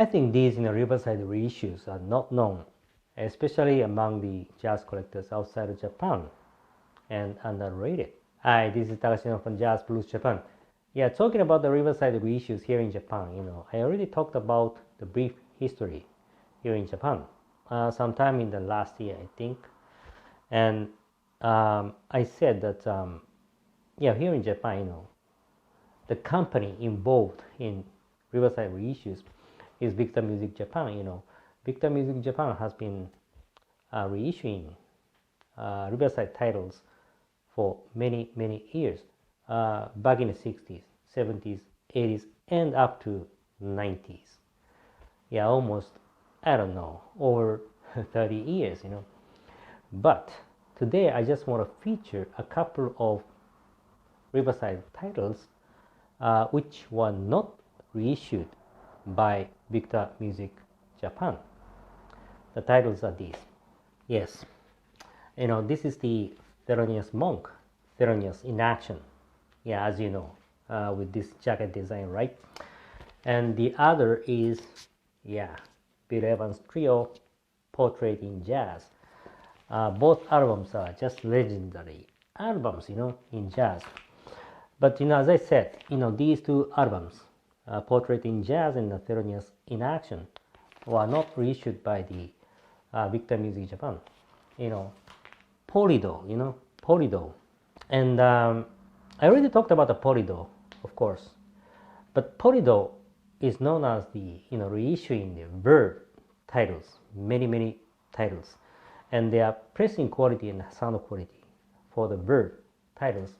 I think these Riverside reissues are not known, especially among the jazz collectors outside of Japan, and underrated. Hi, this is Takashino from Jazz Blues Japan. Yeah, talking about the Riverside reissues here in Japan, I already talked about the brief history here in Japan, sometime in the last year, I think. And I said that, yeah, here in Japan, the company involved in Riverside reissues is Victor Music Japan. Victor Music Japan has been reissuing Riverside titles for many, many years, back in the 60s, 70s, 80s, and up to 90s. Yeah, almost, I don't know, over 30 years, But today I just want to feature a couple of Riverside titles which were not reissued by Victor Music Japan. The titles are these. Yes, this is the Thelonious Monk, Thelonious in Action. Yeah, as you know, with this jacket design, right? And the other is, yeah, Bill Evans Trio, Portrait in Jazz. Both albums are just legendary albums, in jazz. But, as I said, these two albums, Portrait in Jazz and Thelonious in Action, were not reissued by the Victor Music Japan. Polydor, Polydor. And I already talked about the Polydor, of course. But Polydor is known as the, reissuing the verb titles, many, many titles. And their pressing quality and sound quality for the verb titles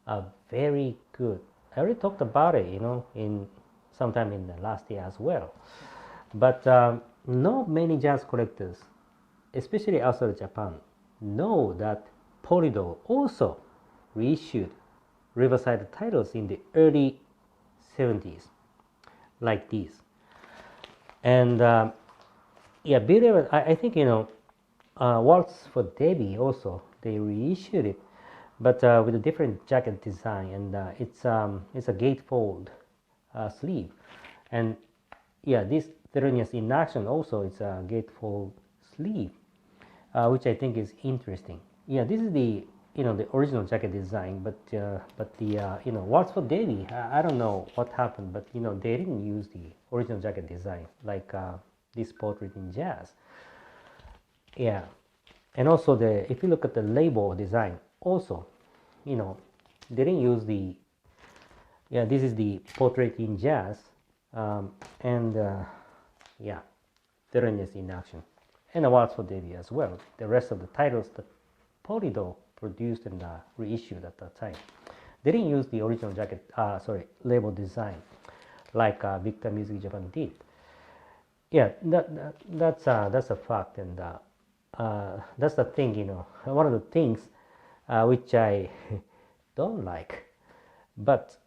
are very good. I already talked about it, in sometime in the last year as well. But not many jazz collectors, especially outside of Japan, know that Polydor also reissued Riverside titles in the early 70s, like these. And yeah, I think, Waltz for Debbie also, they reissued it, but with a different jacket design, and it's a gatefold sleeve. And yeah, this Thelonious in Action also, it's a gatefold sleeve, which I think is interesting. Yeah, this is the the original jacket design, but the Waltz for Debbie, I don't know what happened, but they didn't use the original jacket design like this Portrait in Jazz. Yeah, and also if you look at the label design, also, they didn't use the. Yeah, this is the Portrait in Jazz, and yeah, Thelonious in Action, and a Waltz for Debbie as well. The rest of the titles that Polydor produced and reissued at that time, they didn't use the original jacket, label design like Victor Music Japan did. Yeah, that's a fact, and that's the thing, one of the things which I don't like. But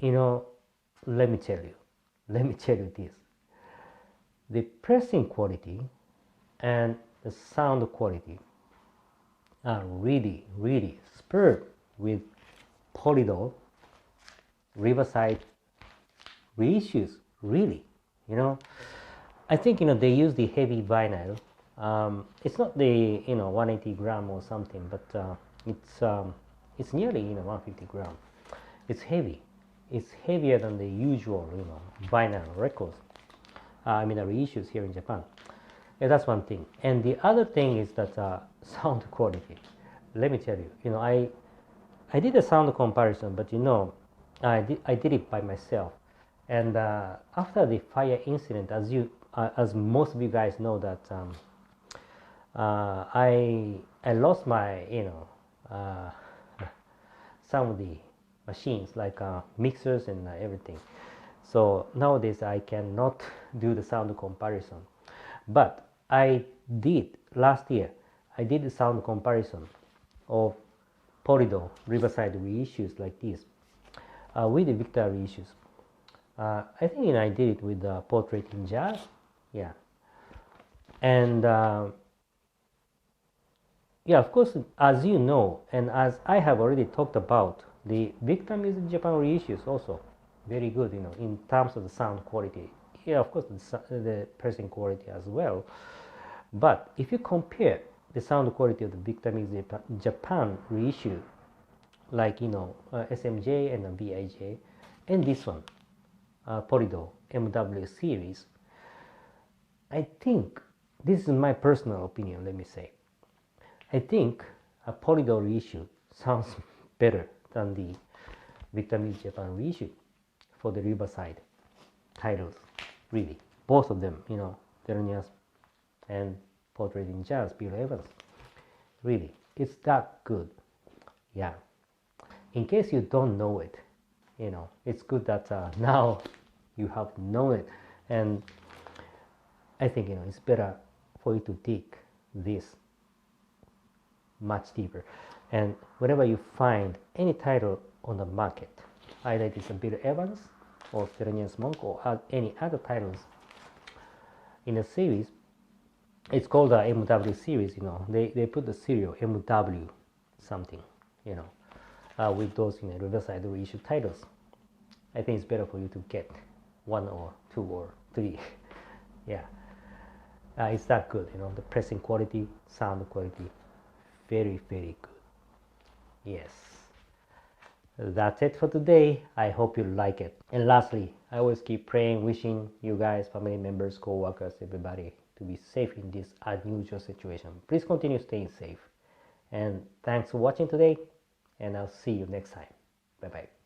let me tell you this: the pressing quality and the sound quality are really, really spurred with Polydor Riverside reissues. Really, I think they use the heavy vinyl. It's not the 180 gram or something, but it's nearly 150 gram. It's heavy. It's heavier than the usual vinyl records. I mean the reissues here in Japan. Yeah, that's one thing. And the other thing is that sound quality. Let me tell you, I did a sound comparison, but I did it by myself. And after the fire incident, as most of you guys know, that I lost my some of the machines like mixers and everything. So nowadays I cannot do the sound comparison. But I did last year. I did the sound comparison of Polydor Riverside reissues like this with the Victor reissues. I think I did it with Portrait in Jazz. Yeah, and yeah, of course, as you know, and as I have already talked about, the Victor Music Japan reissues also very good, in terms of the sound quality. Yeah, of course, the pressing quality as well. But if you compare the sound quality of the Victor Music Japan reissue, like SMJ and VIJ, and this one, Polydor MW series, I think, this is my personal opinion, let me say, I think a Polydor reissue sounds better than the Victor Music Japan reissue for the Riverside titles, really. Both of them, Thelonious and Portrait in Jazz, Bill Evans. Really, it's that good. Yeah. In case you don't know it, it's good that now you have known it. And I think, it's better for you to dig this much deeper. And whenever you find any title on the market, either it is a Bill Evans or Thelonious Monk or any other titles in a series, it's called the MW series, they put the serial MW something, with those Riverside reissue titles. I think it's better for you to get one or two or three. Yeah, it's that good, the pressing quality, sound quality, very, very good. Yes. That's it for today. I hope you like it. And lastly, I always keep praying, wishing you guys, family members, co-workers, everybody to be safe in this unusual situation. Please continue staying safe. And thanks for watching today, and I'll see you next time. Bye-bye.